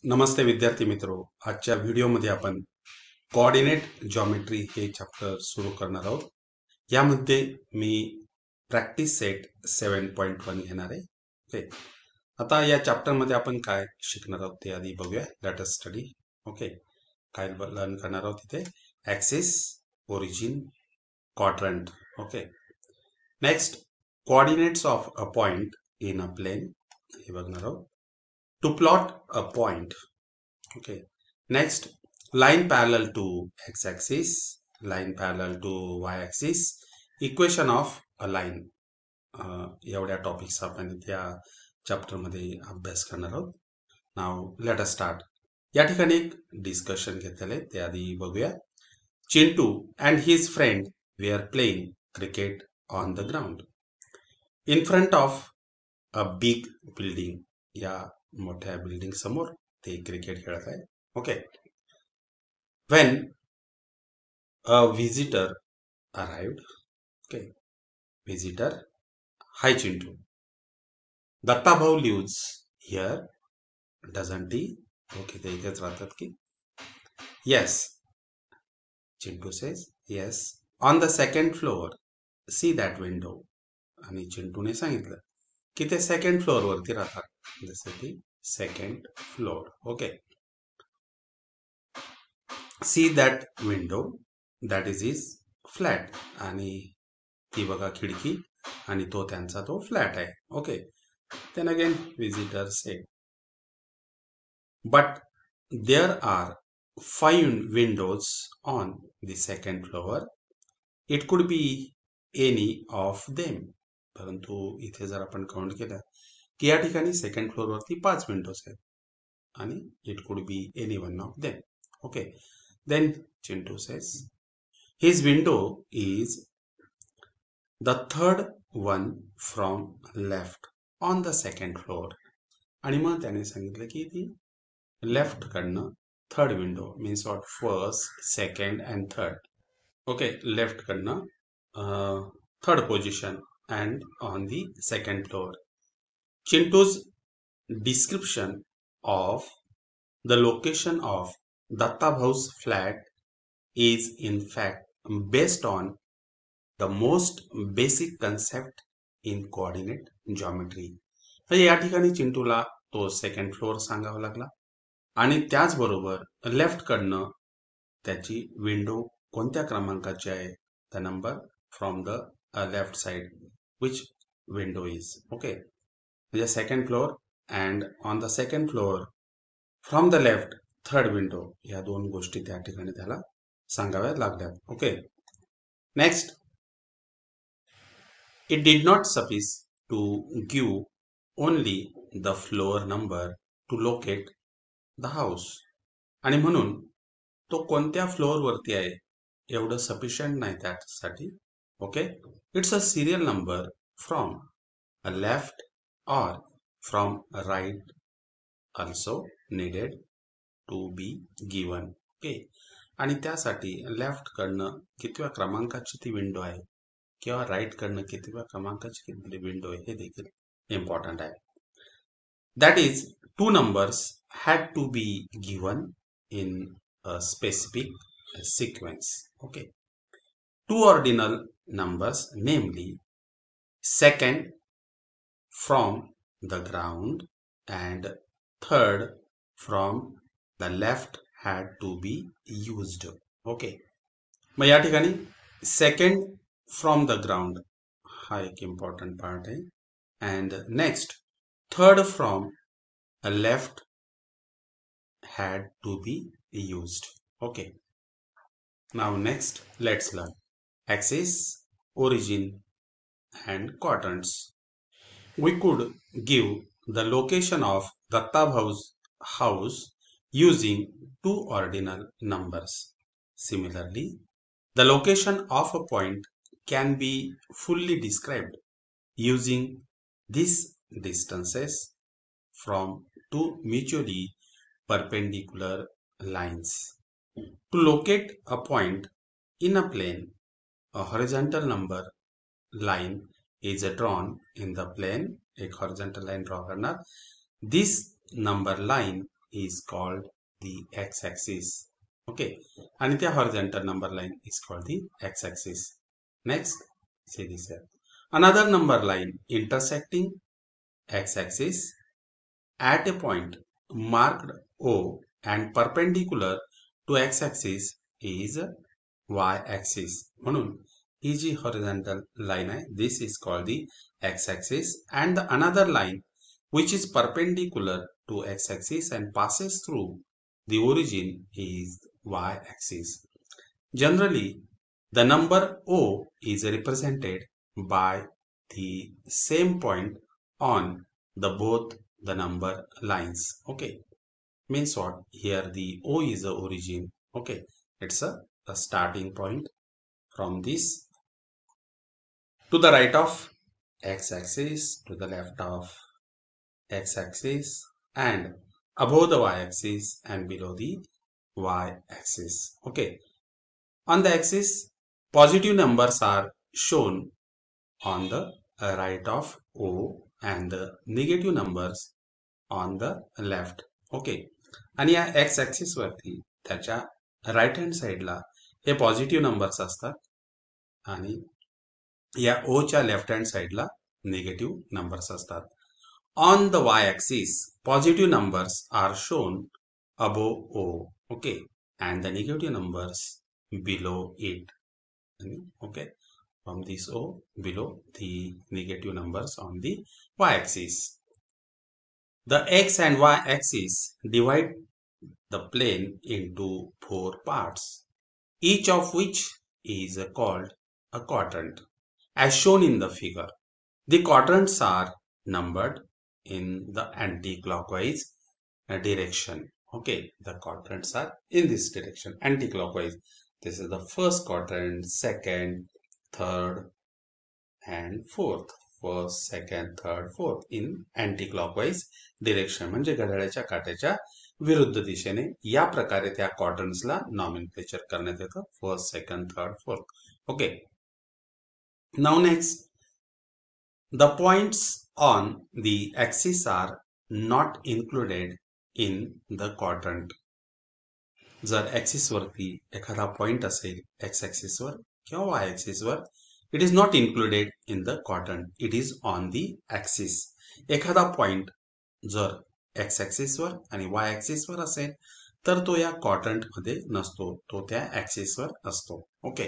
नमस्ते विद्यार्थी मित्रो, आजच्या व्हिडिओमध्ये आपण कोऑर्डिनेट जॉमेट्री हे चॅप्टर सुरू करणार आहोत. यामध्ये मी प्रॅक्टिस सेट 7.1 घेणार आहे. ओके, आता या चॅप्टरमध्ये आपण काय शिकणार आहोत ते आधी बघूया. Let us study. ओके, काय लर्न करणार आहोत तिथे axis, origin, quadrant. Okay, next coordinates of a point in a plane हे बघणार आहोत. To plot a point. Okay, next line parallel to x-axis, line parallel to y-axis, equation of a line. एवढ्या topics आपण त्या chapter मध्ये अभ्यास करणार आहोत. Now let us start. या ठिकाणी एक डिस्कशन घेतलेलं आहे, ते आधी बघूया. Chintu and his friend were playing cricket on the ground in front of a big building. या मोठ्या बिल्डिंग समोर ते क्रिकेट खेळत आहे. Okay, when a visitor arrived. Okay, visitor, hi Chintu, Datta भाऊ lives here doesn't he. Okay, ते इथेच राहतात की. Yes, Chintu says yes, on the second flour, see that window. आणि चिंटूने सांगितलं की ते सेकंड फ्लोअर वरती राहतात, जसं की second floor. Okay, see that window that is flat. आणि ती बघा खिडकी, आणि तो त्यांचा तो फ्लॅट आहे. Okay, then again visitor said but there are 5 windows on the second floor. It could be any of them. परंतु इथे जर आपण काउंट केलं की या ठिकाणी सेकंड फ्लोअर वरती 5 विंडोज आहेत आणि it could be any one of them. Okay, then Chintu says his window is the third one from left on the second floor. आणि मग त्याने सांगितलं की ती लेफ्ट कडनं third window means what, first, second and third. Okay, left कडनं third position and on the second floor. Chintu's description of the location of Datta Bhau's flat is in fact based on the most basic concept in coordinate geometry. तर या ठिकाणी चिंटूला तो second floor सांगावा लागला आणि त्याचबरोबर left कडनं त्याची विंडो कोणत्या क्रमांकाची आहे, the number from the left side which window is. Okay, the second floor and on the second floor from the left third window. या दोन गोष्टी त्या ठिकाणी त्याला सांगाव्या लागल्या. Okay, next, it did not suffice to give only the floor number to locate the house. आणि म्हणून तो कोणत्या फ्लोअर वरती आहे एवढं सफिशियंट नाही त्यासाठी. Okay, it's a serial number from a left or from a right also needed to be given. Okay, आणि त्यासाठी लेफ्ट कडनं कितव्या क्रमांकाची ती विंडो आहे किंवा राईट कडनं कितव्या क्रमांकाची विंडो आहे हे देखील इम्पॉर्टंट आहे. That is 2 numbers had to be given in a specific sequence. Okay, 2 ordinal numbers, namely second from the ground and third from the left, had to be used. Okay, मग या ठिकाणी second from the ground हा एक important part आहे. And next third from left had to be used. Okay, now next let's learn axis, origin and quadrants. We could give the location of Datta Bhau's house using 2 ordinal numbers. Similarly, the location of a point can be fully described using these distances from 2 mutually perpendicular lines. To locate a point in a plane, a horizontal number line is drawn in the plane. एक horizontal line draw करणार. This number line is called the x-axis. Okay, and the horizontal number line is called the x-axis. Next, see this here. Another number line intersecting x-axis at a point marked O and perpendicular to x-axis is y-axis. म्हणून ही जी horizontal line आहे, this is called the x-axis, and the another line which is perpendicular to x-axis and passes through the origin is y-axis. Generally, the number O is represented by the same point on the both the number lines. Okay, means what? Here the O is the origin. Okay, it's a starting point from this to the right of x-axis, to the left of x-axis, and above the y-axis and below the y-axis. Okay, on the axis, positive numbers are shown on the right of O and the negative numbers on the left. Okay, आणि या x axis वरती त्याच्या right hand साइडला हे positive numbers असतात आणि या O च्या left hand साइडला निगेटिव्ह नंबर्स असतात. On the Y axis positive numbers are shown above O. Okay, and the negative numbers below it. Okay, from this O below the negative numbers on the y-axis. The x and y axis divide the plane into 4 parts, each of which is called a quadrant, as shown in the figure. The quadrants are numbered in the anti-clockwise direction. Okay, the quadrants are in this direction, anti-clockwise. This is the first quadrant, second, third, and fourth. First, second, third, fourth in anti-clockwise direction. म्हणजे घड्याळाच्या काट्याच्या विरुद्ध दिशेने या प्रकारे त्या क्वाड्रंट्सला nomenclature करण्यात येतं. First, second, third, fourth. Okay, now next, the points on the axis are not included in the quadrant. जर ऍक्सिस वरती एखादा पॉइंट असेल एक्स ऍक्सिस वर किंवा वाय ऍक्सिस वर, it is not included in the quadrant, it is on the axis. एखादा point जर X axis वर आणि वाय ऍक्सिस वर असेल तर तो या क्वाड्रंट मध्ये नसतो, तो त्या ऍक्सिस वर असतो. Okay,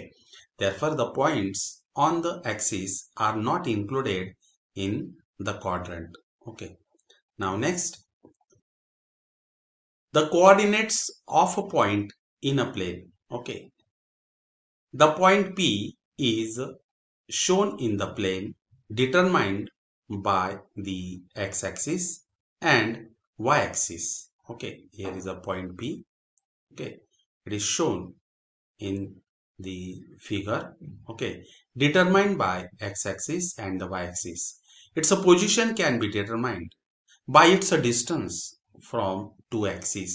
therefore the points on the axis are not included in the quadrant. Okay, now next, the coordinates of a point in a plane. Okay, the point P is shown in the plane determined by the x-axis and y-axis. Okay, here is a point P. Okay, it is shown in the figure. Okay, determined by x-axis and the y-axis. Its position can be determined by its distance from two axis.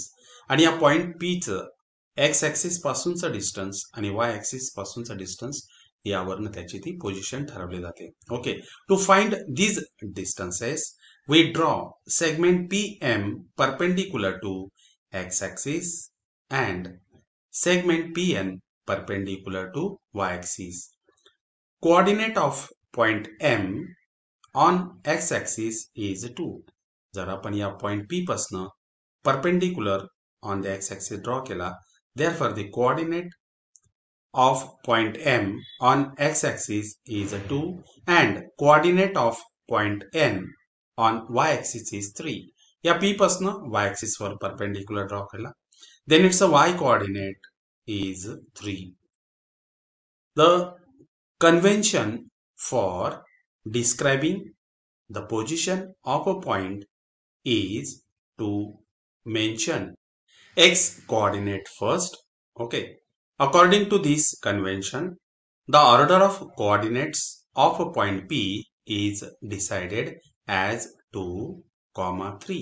आणि या point P च X axis पासूनचं distance आणि Y axis पासूनचं distance यावरनं त्याची ती position ठरवली जाते. Okay, to find these distances we draw segment P M perpendicular to X axis and segment P N perpendicular to Y axis. Coordinate of point M on X axis is 2. जर आपण या point P पासन perpendicular on the X axis draw केला, therefore the coordinate of point M on X axis is 2 and coordinate of point N on Y axis is 3. या P पासन Y axis वर perpendicular draw केला, then it's a Y coordinate is 3. The convention for describing the position of a point is to mention x coordinate first. Okay, according to this convention, the order of coordinates of a point P is decided as 2, 3.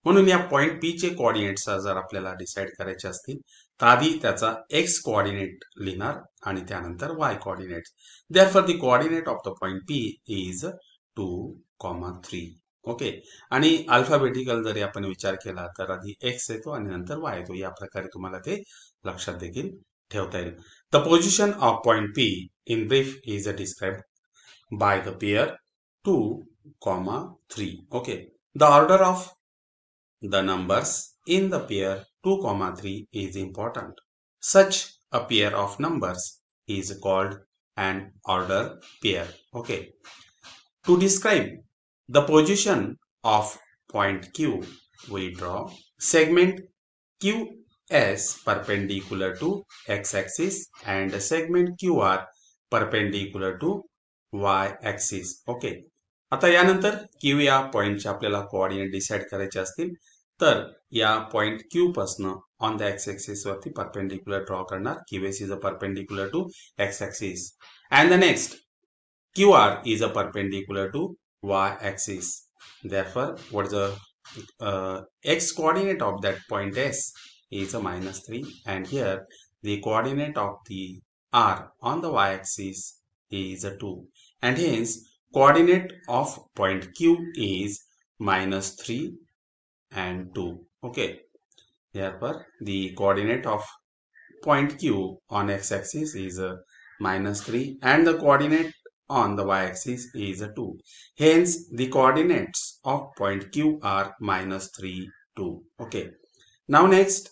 म्हणून या point P चे coordinates जर आपल्याला decide करायचे असतील तर आधी त्याचा एक्स कोऑर्डिनेट लिहिणार आणि त्यानंतर Y coordinate. Therefore the coordinate of the point P is 2, 3. Okay. आणि अल्फाबेटिकल जरी आपण विचार केला तर आधी एक्स येतो आणि नंतर वाय येतो. या प्रकारे तुम्हाला ते लक्षात देखील ठेवता येईल. The position of point P in brief is described by the pair 2, 3. Okay. The order of the numbers in the pair 2, 3 is important. Such a pair of numbers is called an order pair. Okay. To describe the position of point Q, we draw segment QS perpendicular to x-axis and segment QR perpendicular to y-axis. Okay. आता यानंतर Q या पॉइंटचे आपल्याला coordinate decide करायचे असतील तर या point Q पासून on the X axis वरती परपेंडिक्युलर ड्रॉ करणार. QS is a perpendicular to X axis and the next QR is a perpendicular to y-axis. Therefore, what is the x coordinate of that point S is a -3, and here the coordinate of the R on the y-axis is a 2, and hence coordinate of point Q is -3 and 2. Okay. Therefore, the coordinate of point Q on x-axis is a -3 and the coordinate on the y-axis is a 2. Hence, the coordinates of point Q are -3, 2. Okay. Now next,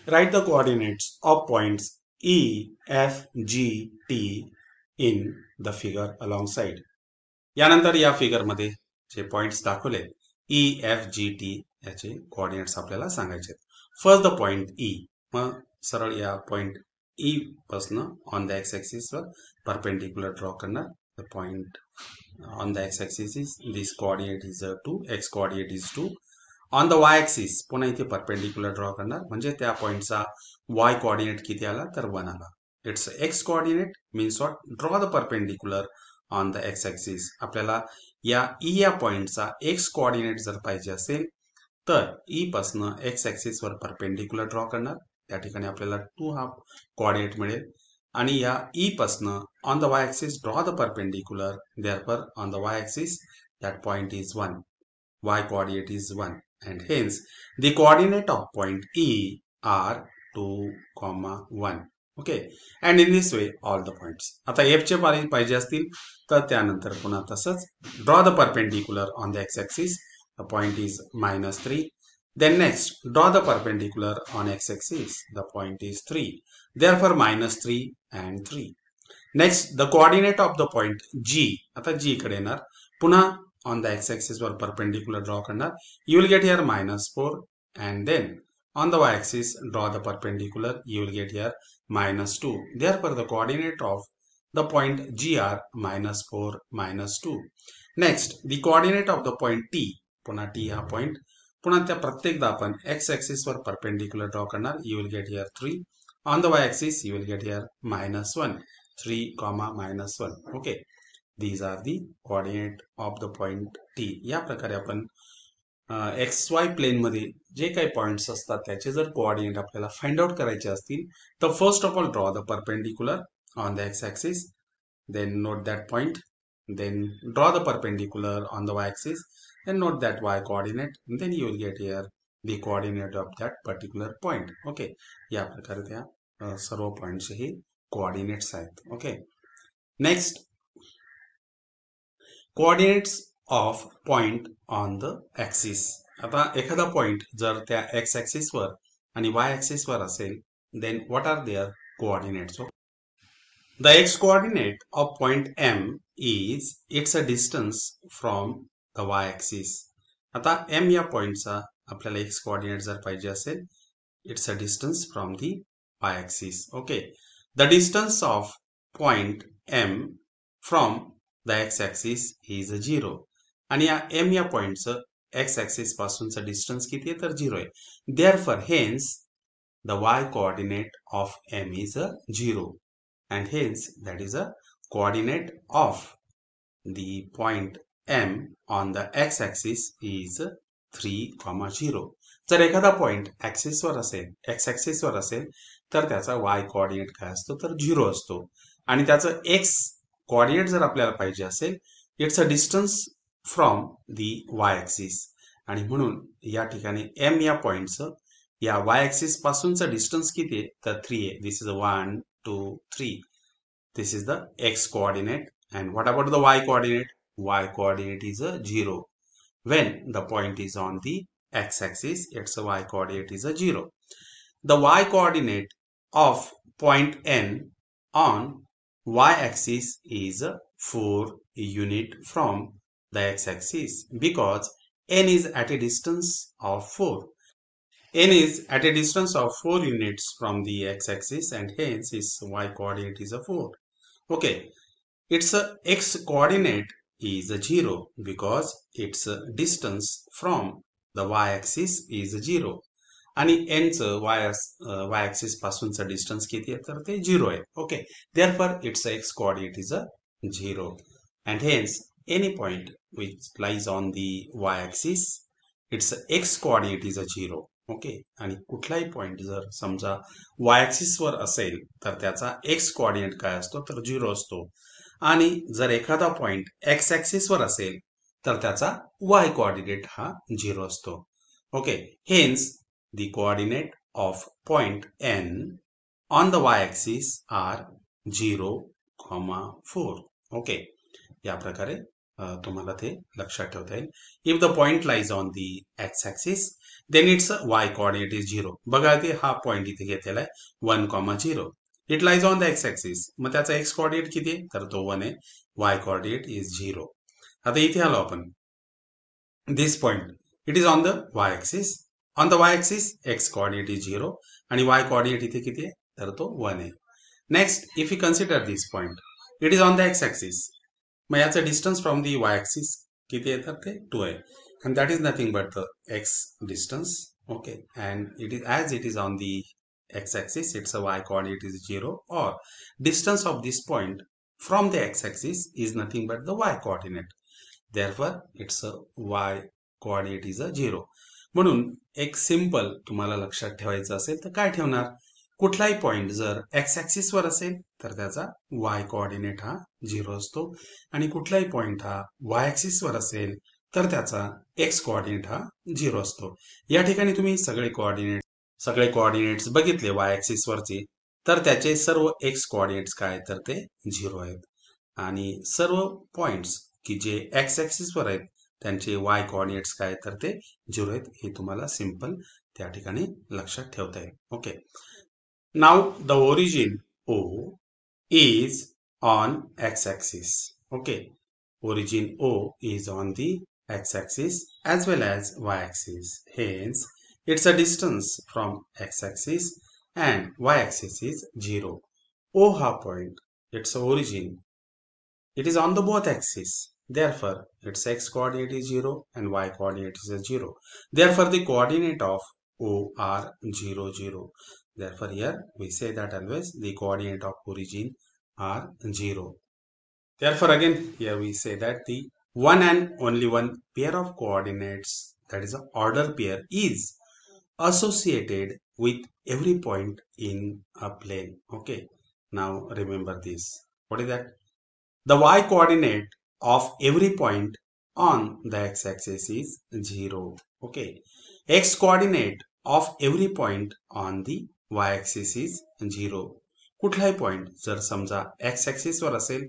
write the coordinates of points E, F, G, T in the figure alongside. यानंतर या figure मध्ये जे points दाखवले E, F, G, T याचे coordinates आपल्याला सांगायचे. First the point E. मग सरळ या पॉइंट E पासून ऑन द एक्स ऍक्सिस वर परपेंडिक्युलर ड्रॉ करणार. The point on the X axis is this coordinate is 2, X coordinate is 2. On the Y axis पुन्हा इथे परपेंडिक्युलर ड्रॉ करणार म्हणजे त्या पॉइंटचा वाय कोऑर्डिनेट किती आला तर 1 आला. It's x coordinate means what, draw the perpendicular on the X axis. आपल्याला या ई या पॉइंटचा एक्स कोऑर्डिनेट जर पाहिजे असेल तर ई पासून एक्स ऍक्सिस वर परपेंडिक्युलर ड्रॉ करणार. त्या ठिकाणी आपल्याला 2 हा कोऑर्डिनेट मिळेल आणि या ई पासून on the Y axis draw the perpendicular. Therefore on the Y axis that point is 1, y coordinate is 1, and hence the coordinate of point E are 2, 1. Okay, and in this way all the points. आता F चे पाहिजे असतील तर त्यानंतर पुन्हा तसंच draw the perpendicular on the x-axis. The point is -3. Then next, draw the perpendicular on x-axis. The point is 3. Therefore, -3 and 3. Next, the coordinate of the point G. आता G कडे येणार. पुन्हा on the x-axis were perpendicular draw करणार. You will get here -4, and then on the y-axis draw the perpendicular. You will get here -2. Therefore, the coordinate of the point G are -4, -2. Next, the coordinate of the point T. पुन्हा T हा point. पुन्हा त्या प्रत्येकदा आपण x axis वर perpendicular draw करणार. You will get here 3. On the y axis you will get here -1, 3, -1. Okay. These are the coordinate of the point T. या प्रकारे आपण XY प्लेन मध्ये जे काही पॉइंट्स असतात त्याचे जर कोऑर्डिनेट आपल्याला फाइंड आउट करायचे असतील तर first of all draw the perpendicular on the x axis. Then note that point. Then draw the perpendicular on the y-axis and note that y coordinate. Then you will get here the coordinate of that particular point. Okay. या प्रकारे त्या सर्व points हे coordinates आहेत. Okay. Next, coordinates of point on the axis. आता एखादा point जर त्या x axis वर आणि वाय ऍक्सिस वर असेल then what are their coordinates. The x coordinate of point M is its a distance from the y axis. आता M या पॉइंटचा आपल्याला x coordinate जर पाहिजे असेल, it's a distance from the y axis. Okay. The distance of point M from the x axis is 0. आणि या M या पॉइंटचं x axis पासूनचं distance किती आहे तर 0 आहे. Therefore, hence the y coordinate of M is 0. And hence that is a coordinate of the point M on the x-axis is 3, 0. जर एखादा point axis वर असेल, एक्स ऍक्सिस वर असेल तर त्याचा y कोऑर्डिनेट काय असतो तर 0 असतो आणि त्याचं x कोऑर्डिनेट जर आपल्याला पाहिजे असेल it's a distance from the Y axis आणि म्हणून या ठिकाणी एम या पॉइंटचं या वाय ॲक्सिस पासूनचं डिस्टन्स किती आहे तर 3 आहे. This is 1 2 3. This is the X coordinate and what about the y coordinate? Y coordinate is a 0. When the point is on the x-axis, its y coordinate is a 0. The y coordinate of point N on y-axis is 4 unit from the x-axis because N is at a distance of 4. N is at a distance of 4 units from the x-axis and hence its y coordinate is a 4. Okay. Its x coordinate is 0 because its distance from the y-axis is 0 आणि n चं y axis पासूनचं distance किती आहे तर ते 0 आहे. Okay, therefore its x coordinate is a 0 and hence any point which lies on the y axis its x coordinate is a 0. Okay, आणि कुठलाही point जर समजा y axis वर असेल तर त्याचा x coordinate काय असतो तर 0 असतो आणि जर एखादा पॉइंट एक्स ऍक्सिस वर असेल तर त्याचा वाय कोऑर्डिनेट हा 0 असतो. Okay, hence the coordinate of point N on the Y axis are 0, 4. Okay, या प्रकारे तुम्हाला ते लक्षात ठेवता येईल. If the point lies on the X axis then its Y coordinate is 0. बघा ते हा पॉइंट इथे घेतलेला आहे 1, 0. It lies on the X axis. मग त्याचा एक्स कोऑर्डिनेट किती आहे तर तो 1 आहे. Y coordinate is 0. आता इथे आलो आपण. This point it is on the Y axis. On the Y axis X coordinate is 0 आणि वाय कोऑर्डिनेट इथे किती आहे तर तो 1 आहे. Next if you consider this point it is on the X axis. मग याचं distance from the Y axis किती आहे तर ते 2 आहे and that is nothing but the x distance. Okay, and it is as it is on the x-axis its a y coordinate is 0 or distance of this point from the x-axis is nothing but the y coordinate. Therefore its a y coordinate is a 0. म्हणून एक simple तुम्हाला लक्षात ठेवायचं असेल तर काय ठेवणार कुठलाही पॉइंट जर एक्स ऍक्सिस वर असेल तर त्याचा y कोऑर्डिनेट हा 0 असतो आणि कुठलाही पॉइंट हा y ऍक्सिस वर असेल तर त्याचा एक्स कोऑर्डिनेट हा 0 असतो. या ठिकाणी तुम्ही सगळे कोऑर्डिनेट्स बघितले वाय ऍक्सिस वरचे तर त्याचे सर्व एक्स कोऑर्डिनेट्स काय तर ते 0 आहेत आणि सर्व पॉइंट्स की जे एक्स ऍक्सिस वर आहेत त्यांचे वाय कोऑर्डिनेट्स काय तर ते 0 आहेत. हे तुम्हाला सिंपल त्या ठिकाणी लक्षात ठेवता येईल. Okay, now the origin O is on x-axis. Okay, origin O is on the x-axis as well as y-axis. Hence, it's a distance from x-axis and y-axis is 0. O ha point, its origin, it is on the both axes. Therefore, its x coordinate is 0 and y coordinate is 0. Therefore, the coordinate of O are 0, 0. Therefore, here we say that always the coordinate of origin are 0. Therefore, again here we say that the one and only one pair of coordinates, that is an order pair, is associated with every point in a plane. Okay, now remember this. What is that? The y coordinate of every point on the x-axis is 0. Okay, x coordinate of every point on the y-axis is 0. कुठलाही point जर समजा x axis वर असेल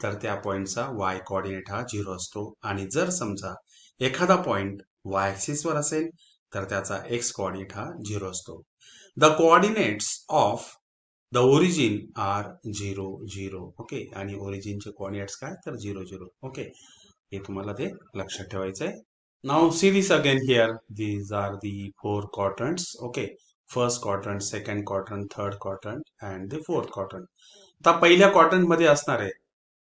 तर त्या पॉइंटचा वाय coordinate हा 0 असतो आणि जर समजा एखादा पॉइंट वाय ऍक्सिस वर असेल तर त्याचा एक्स कोऑर्डिनेट हा 0 असतो. The coordinates of the origin are 0, 0. Okay, आणि ओरिजिनचे कोऑर्डिनेट्स काय तर 0, 0. ओके, हे तुम्हाला ते लक्षात ठेवायचं आहे. Now see this again here. These are the 4 quadrants. Okay, first quadrant, second quadrant, third quadrant and the fourth quadrant. आता पहिल्या क्वाड्रंट मध्ये असणारे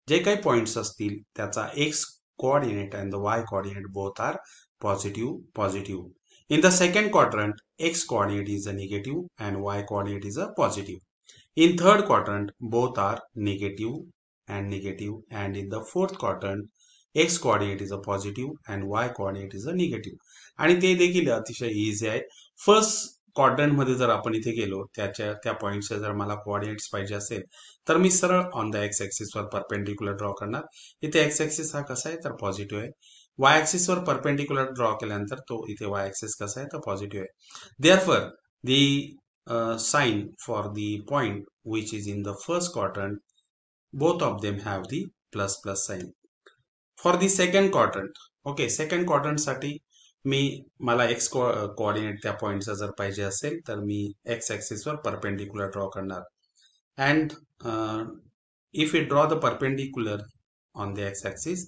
जे काही पॉइंट्स असतील त्याचा X coordinate and the Y coordinate both are positive, positive. In the second quadrant, x coordinate is a negative and y coordinate is a positive. In third quadrant, both are negative and negative, and in the fourth quadrant, x coordinate is a positive and y coordinate is a negative. आणि ते देखील अतिशय easy आहे. First quadrant मध्ये जर आपण इथे गेलो त्या पॉइंटचे जर मला कोऑर्डिनेट्स पाहिजे असेल तर मी सरळ ऑन द एक्स ऍक्सिस वर परपेंडिक्युलर ड्रॉ करणार. इथे एक्स ऍक्सिस हा कसा आहे तर पॉझिटिव्ह आहे. वाय ऍक्सिस वर परपेंडिक्युलर ड्रॉ केल्यानंतर तो इथे वाय ऍक्सिस कसा आहे तर पॉझिटिव्ह आहे. Therefore the sign for the point which is in the first quadrant both of them have the plus plus sign. For the second quadrant, okay, second quadrant साठी मला x coordinate त्या पॉइंटचा जर पाहिजे असेल तर मी x ऍक्सिस वर perpendicular draw करणार. And if we draw the perpendicular on the x axis,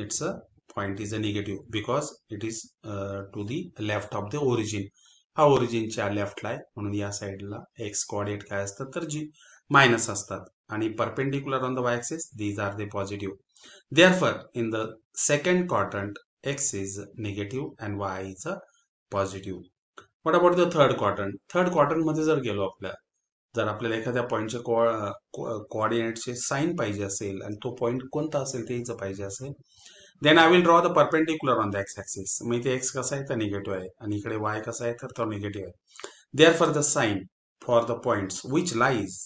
its a point is a negative because it is to the left of the origin. हा ओरिजिनच्या लेफ्टला आहे म्हणून या साईडला x कोऑर्डिनेट काय असतात तर जी मायनस असतात आणि perpendicular on the y axis these are the positive. Therefore in the second quadrant x is negative and y is a positive. What about the third quadrant? Third quadrant मध्ये जर आपल्याला एखाद्या पॉइंटचे कोऑर्डिनेटचे sign पाहिजे असेल आणि तो पॉइंट कोणता असेल तेच पाहिजे असेल, then I will draw the perpendicular on the X axis. मग इथे एक्स कसा आहे तर निगेटिव्ह आहे आणि इकडे वाय कसा आहे तर तो निगेटिव्ह आहे. Therefore the sign for the points which lies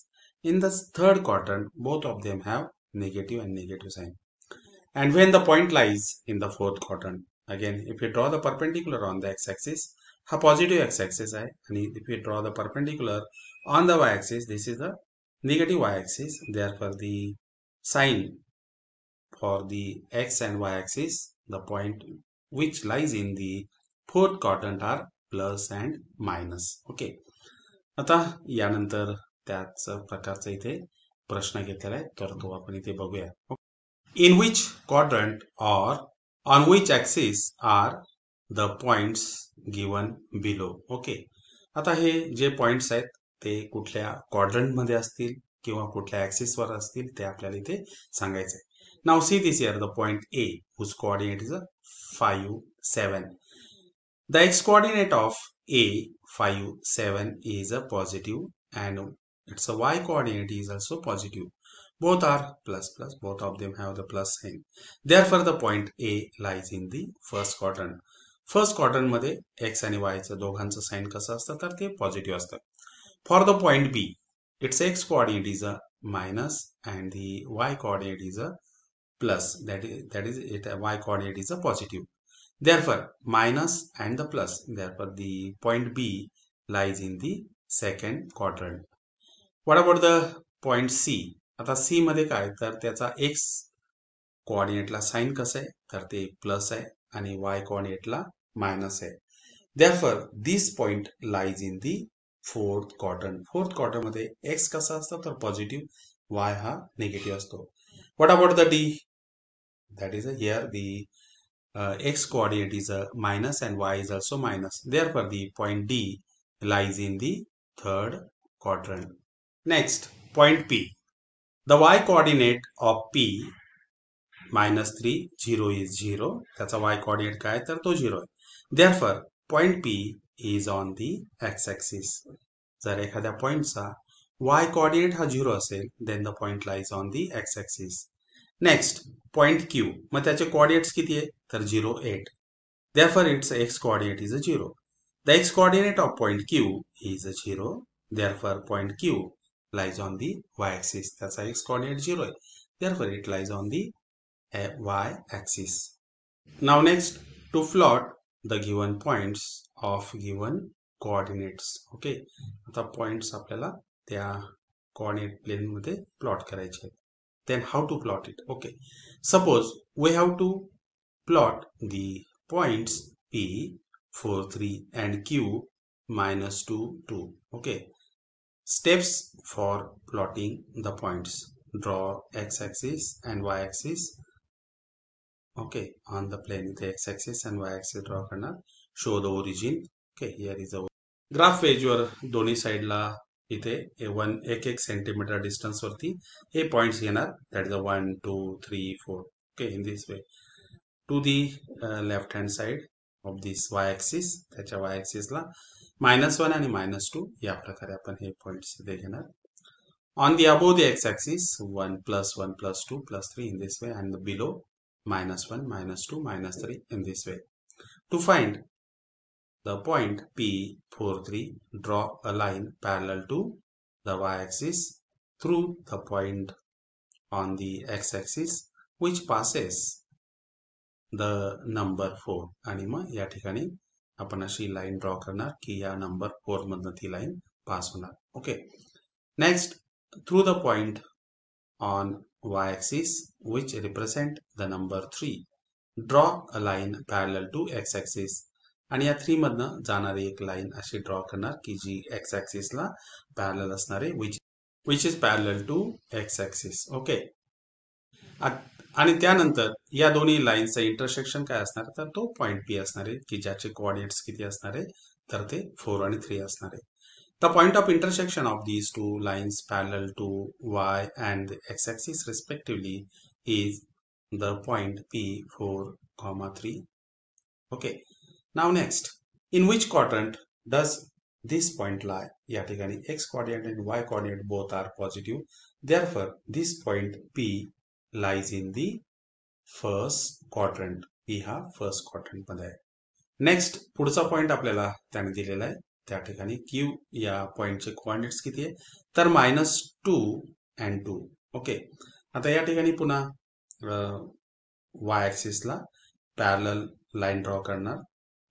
in the third quadrant, both of them have negative and negative sign. And when the point lies in the fourth quadrant, again if we draw the perpendicular on the x-axis, ha positive x-axis hai, and if we draw the perpendicular on the y-axis, this is the negative y-axis. Therefore, the sign for the x and y-axis, the point which lies in the fourth quadrant are plus and minus. Okay. आता यानंतर त्याच प्रकारचा इथे प्रश्न घेतलेला आहे तर तो आपण इथे बघूया. In which quadrant or on which axis are the points given below. Okay, आता हे जे पॉइंट्स आहेत ते कुठल्या क्वाड्रंट मध्ये असतील किंवा कुठल्या ऍक्सिस वर असतील ते आपल्याला इथे सांगायचं आहे. Now see this here the point A whose coordinate is 5, 7. The X coordinate of A 5, 7 is a positive and its a y coordinate is also positive. Both are plus plus. Both of them have the plus sign. Therefore, the point A lies in the first quadrant. First quadrant मध्ये x आणि y चं दोघांचं sign कसं असतं तर ते positive असतं. For the point B, its x coordinate is a minus and the y coordinate is a plus. That is it. Y coordinate is a positive. Therefore, minus and the plus. Therefore, the point B lies in the second quadrant. What about the point C? आता C मध्ये काय तर त्याचा x कोऑर्डिनेटला sign कसं आहे तर ते plus आहे आणि y कोऑर्डिनेटला मायनस आहे. Therefore, this point lies in the fourth quadrant. Fourth quadrant मध्ये x कसा असतो तर पॉझिटिव्ह, y हा निगेटिव्ह असतो. What about the D? That is here the x coordinate is a minus and y is also minus. Therefore, the point D lies in the third quadrant. Next, point P. The y coordinate of P -3, 0 is 0. त्याचा y coordinate काय तर तो 0 आहे. Therefore, point P is on the x-axis. जर एखाद्या पॉइंटचा y coordinate हा 0 असेल, then the point lies on the x-axis. Next, point Q. मग त्याचे coordinates किती आहे तर 0, 8. Therefore, its x coordinate is a 0. The x coordinate of point Q is a 0. Therefore, point Q lies on the y-axis. त्याचा x coordinate 0 आहे. Therefore, it lies on the y-axis. Now next, to plot the given points of given coordinates. Okay. आता points आपल्याला त्या coordinate plane मध्ये plot करायचे आहेत. Then how to plot it? Okay. Suppose we have to plot the points P, 4, 3 and Q -2, 2. Okay. Steps for plotting the points. Draw x-axis and y-axis. Okay, on the plane with the x-axis and y-axis draw करणार. Show the origin. Okay, here is the graph page वर दोन्ही साइडला इथे 1 centimetre distance वरती हे points घेणार. That is the 1, 2, 3, 4. Okay, in this way. To the left hand side of this y-axis, त्याच्या y-axis ला -1 आणि -2 या प्रकारे आपण हे पॉइंट्स इथे घेणार. On the above the x-axis 1 + 1 + 2 + 3 in this way, and below -1 -2 -3 in this way. To find the point P43, draw a line parallel to the y-axis through the point on the x-axis which passes the number 4. आणि मग या ठिकाणी आपण अशी line draw करणार की या number 4 मधनं ती लाईन पास होणार. Okay. Next, through the point on y-axis which represent the number 3, draw a line parallel to x-axis. आणि या 3 मधनं जाणारी एक लाईन अशी ड्रॉ करणार की जी x-axis ला पॅरलल असणार आहे, which is parallel to x-axis. Okay. आणि त्यानंतर या दोन्ही लाईनचं इंटरसेक्शन काय असणार तर तो पॉइंट P असणार आहे की ज्याचे कोऑर्डिनेट्स किती असणार आहे तर ते 4 आणि 3 असणार आहे. The point of intersection of these two lines parallel to y and the x-axis respectively is the point P4, 3. Okay. Now next, in which quadrant does this point lie? या ठिकाणी x coordinate and y coordinate both are positive. Therefore, this point P lies in the first quadrant. P हा first quadrant मध्ये आहे. Next, पुढचा point आपल्याला त्याने दिलेला आहे. त्या ठिकाणी Q या पॉइंटचे कोऑर्डिनेट्स किती आहे तर -2 and 2. ओके. आता या ठिकाणी पुन्हा y ऍक्सिसला पॅरलल लाईन ड्रॉ करणार.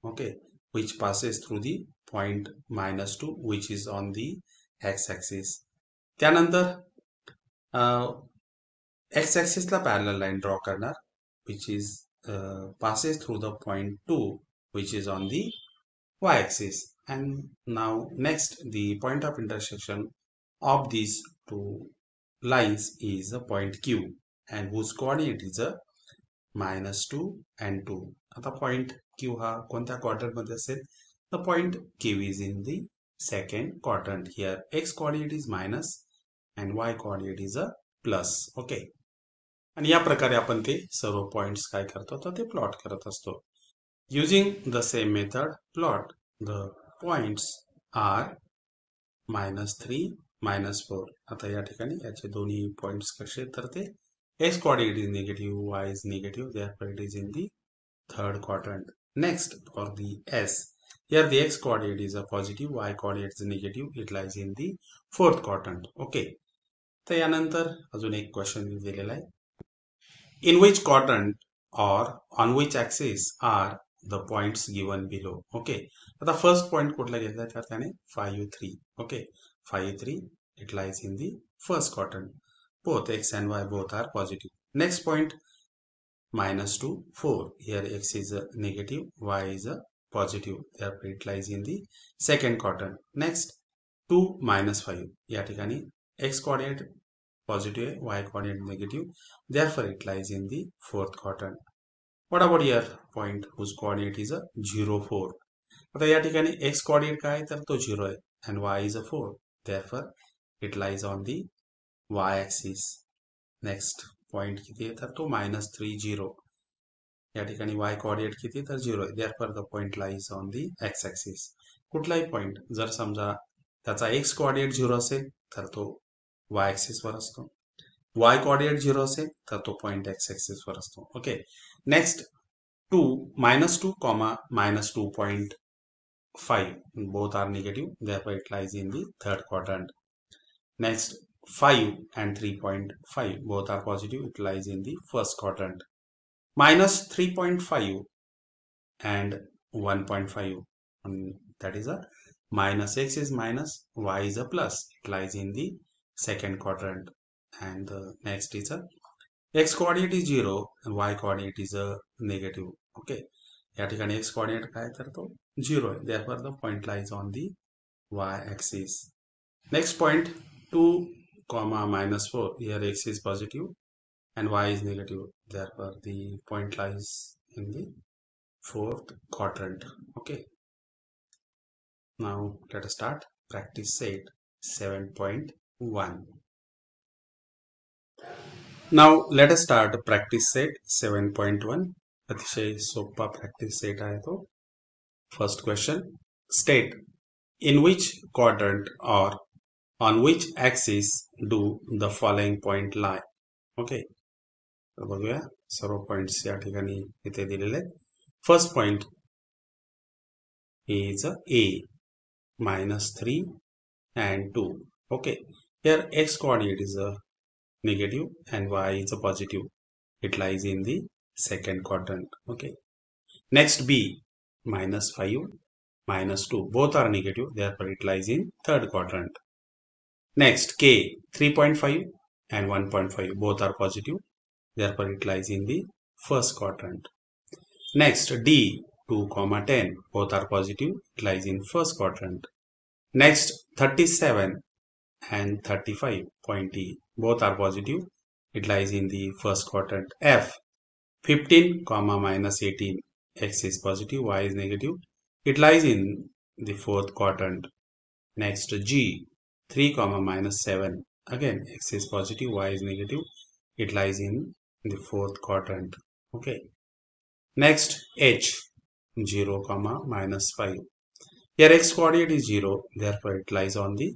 Okay. Which passes through the point -2 which is on the x axis. त्यानंतर x ऍक्सिसला पॅरलल लाईन ड्रॉ करणार which is passes through the point 2 which is on the y-axis. And now next, the point of intersection of these two lines is a point Q and whose coordinate is a -2 and 2. आता point Q हा कोणत्या quadrant मध्ये असेल? The point Q is in the second quadrant. Here x coordinate is minus and y coordinate is a plus. Okay. आणि या प्रकारे आपण ते सर्व पॉइंट्स काय करतो तर ते प्लॉट करत असतो. Using the same method plot the points are -3, -4. आता या ठिकाणी याचे दोन्ही पॉइंट्स कसे तर ते x coordinate is negative, y is negative, therefore it is in the third quadrant. Next, for the S, here the x coordinate is a positive, y coordinate is negative, it lies in the fourth quadrant. Okay. तर यानंतर अजून एक question दिलेला आहे. In which quadrant or on which axis are the points given below? Okay. आता first point कुठला घेतला तर त्याने 5, 3. Okay. 5, 3. It lies in the first quadrant. Both x and y both are positive. Next point, -2, 4. Here x is a negative, y is a positive. Therefore it lies in the second quadrant. Next, 2, -5. या ठिकाणी x coordinate positive, y coordinate negative, therefore it lies in the fourth quadrant. What about here point whose coordinate is a 0, 4. आता या ठिकाणी x coordinate काय आहे तर तो 0 आहे and y is a 4, therefore it lies on the y axis. Next point किती आहे तर तो -3, 0. या ठिकाणी y coordinate किती तर 0 आहे, therefore the point lies on the x axis. कुठलाही पॉइंट जर समजा त्याचा x coordinate 0 असेल तर तो y ऍक्सिस वर असतो, y कोऑर्डिनेट 0 असेल तर तो पॉइंट x ऍक्सिस वर असतो. Okay. Next, 2, -2, -2.5 both are negative, therefore it lies in the third quadrant. Next, 5 and 3.5 both are positive, it lies in the first quadrant. -3.5 and 1.5, that is a minus, x is minus, y is a plus, it lies in the second quadrant. And next is a x coordinate is 0 and y coordinate is a negative. Okay. या ठिकाणी x coordinate काय तर तो 0 आहे, therefore the point lies on the y axis. Next point, 2, -4. Here x is positive and y is negative, therefore the point lies in the fourth quadrant. Okay. Now let us start practice set 7.1. Now let us start practice set 7.1. अतिशय सोपा practice set आहे तो. First question, state in which quadrant or on which axis do the following point lie. Okay. तर बघूया सर्व points या ठिकाणी इथे दिलेले आहेत. First point is A, -3 and 2. Okay, here x coordinate is a negative and y is a positive. It lies in the second quadrant. Okay, next B, -5, -2, both are negative, therefore it lies in third quadrant. Next K, 3.5 and 1.5, both are positive, therefore it lies in the first quadrant. Next D, 2, 10, both are positive, it lies in first quadrant. Next 37 and 35.E, both are positive, it lies in the first quadrant. F, 15, -18, x is positive, y is negative, it lies in the fourth quadrant. Next G, 3, -7, again x is positive, y is negative, it lies in the fourth quadrant. Okay. Next H, 0, -5. Here x coordinate is 0, therefore it lies on the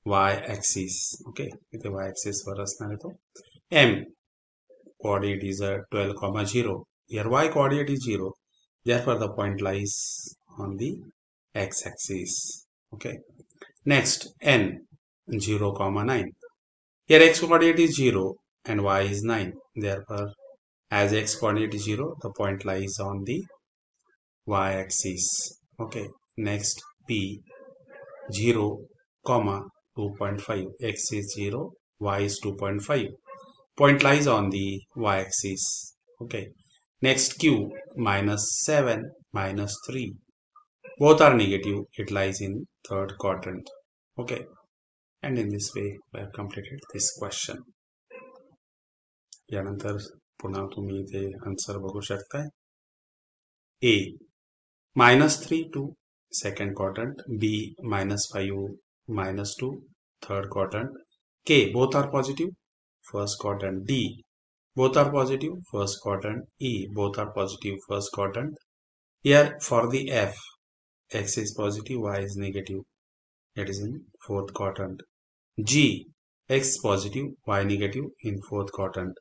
y-axis. Okay, इथे y-axis वर असणार आहे तो. M coordinate is 12, 0. Here y coordinate is 0, therefore the point lies on the x-axis. Okay. Next N, 0, 9. Here x coordinate is 0 and y is 9, therefore as x coordinate is 0, the point lies on the y-axis. Okay. Next P, 0, 2.5, x is 0, y is 2.5, point lies on the y-axis. Okay. Next Q, -7, -3, both are negative, it lies in third quadrant. Okay, and in this way we have completed this question. यानंतर पुन्हा तुम्ही इथे answer बघू शकताय. A, -3 to second quadrant, B, -5, -2, third quadrant, K, both are positive, first quadrant, D, both are positive, first quadrant, E, both are positive, first quadrant. Here for the F, x is positive, y is negative, it is in fourth quadrant. G, x positive, y negative, in fourth quadrant.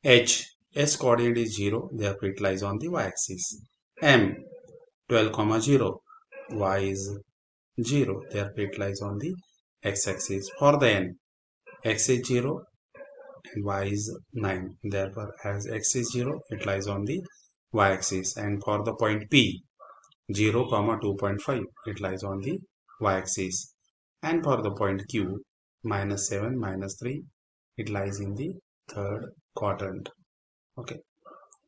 H, s coordinate is 0, therefore it lies on the y-axis. M, 12, 0, y is 0, therefore it lies on the x-axis. For the N, x is 0 and y is 9, therefore as x is 0, it lies on the y-axis. And for the point P, 0, 2.5, it lies on the y-axis. And for the point Q, -7, -3, it lies in the third quadrant. Okay,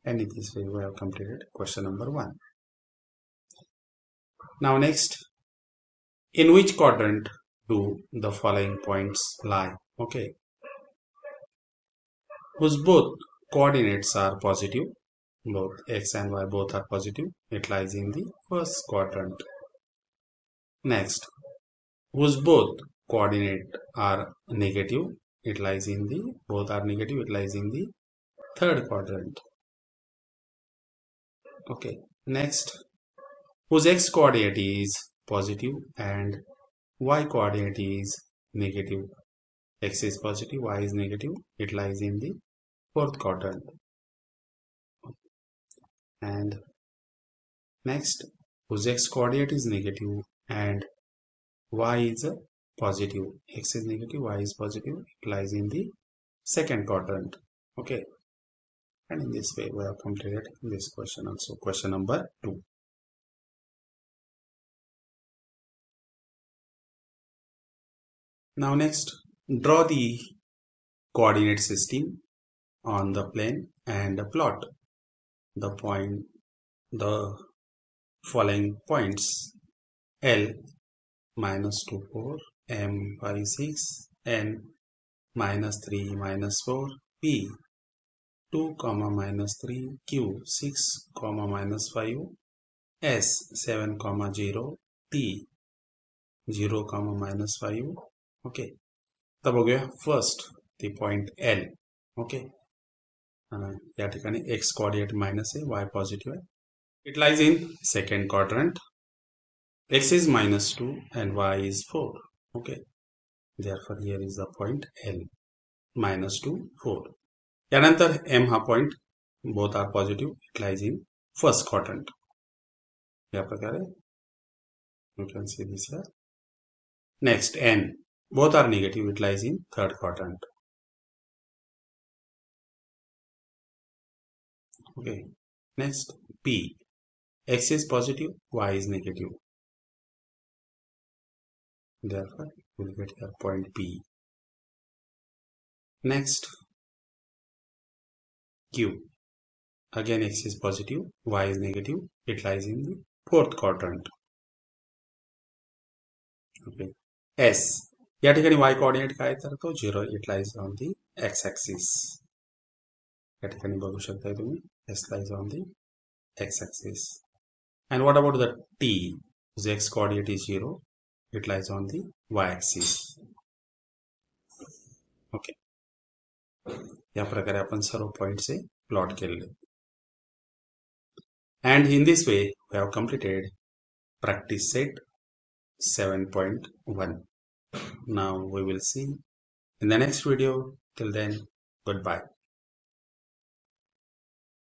and in this way we have completed question number 1. Now next, in which quadrant do the following points lie? Okay, whose both coordinates are positive, both x and y both are positive, it lies in the first quadrant. Next, whose both coordinate are negative, it lies in the, both are negative, it lies in the third quadrant. Okay, next, whose x coordinate is positive and y coordinate is negative, x is positive, y is negative, it lies in the fourth quadrant. And next, whose x coordinate is negative and y is positive, x is negative, y is positive, it lies in the second quadrant. Okay, and in this way we have completed this question also, question number 2. Now next, draw the coordinate system on the plane and plot the following points: L, -2, 4, M, 5, 6, N, -3, -4, P, 2, -3, Q, 6, -5, S, 7, 0, T, 0, -5. Okay, तर बघूया first ती point L. Okay, या ठिकाणी x coordinate minus आहे, y positive आहे. It lies in second quadrant. X is -2 and y is 4. Okay, therefore here is the point L, -2, 4. यानंतर M हा point, both are positive, it lies in first quadrant. या प्रकारे You can see this here. Next, N. Both are negative. It lies in third quadrant. Okay. Next, P. X is positive, Y is negative. Therefore, we will get here point P. Next, Q. Again, X is positive, Y is negative. It lies in the fourth quadrant. Okay. S. या ठिकाणी y coordinate काय तर तो 0. It lies on the x axis. या ठिकाणी बघू शकता तुम्ही s lies on the x axis. And what about the t? whose x coordinate is 0. It lies on the y axis. Okay. या प्रकारे आपण सर्व पॉइंटचे प्लॉट केले. And in this way we have completed practice set 7.1. Now we will see in the next video. Till then, goodbye.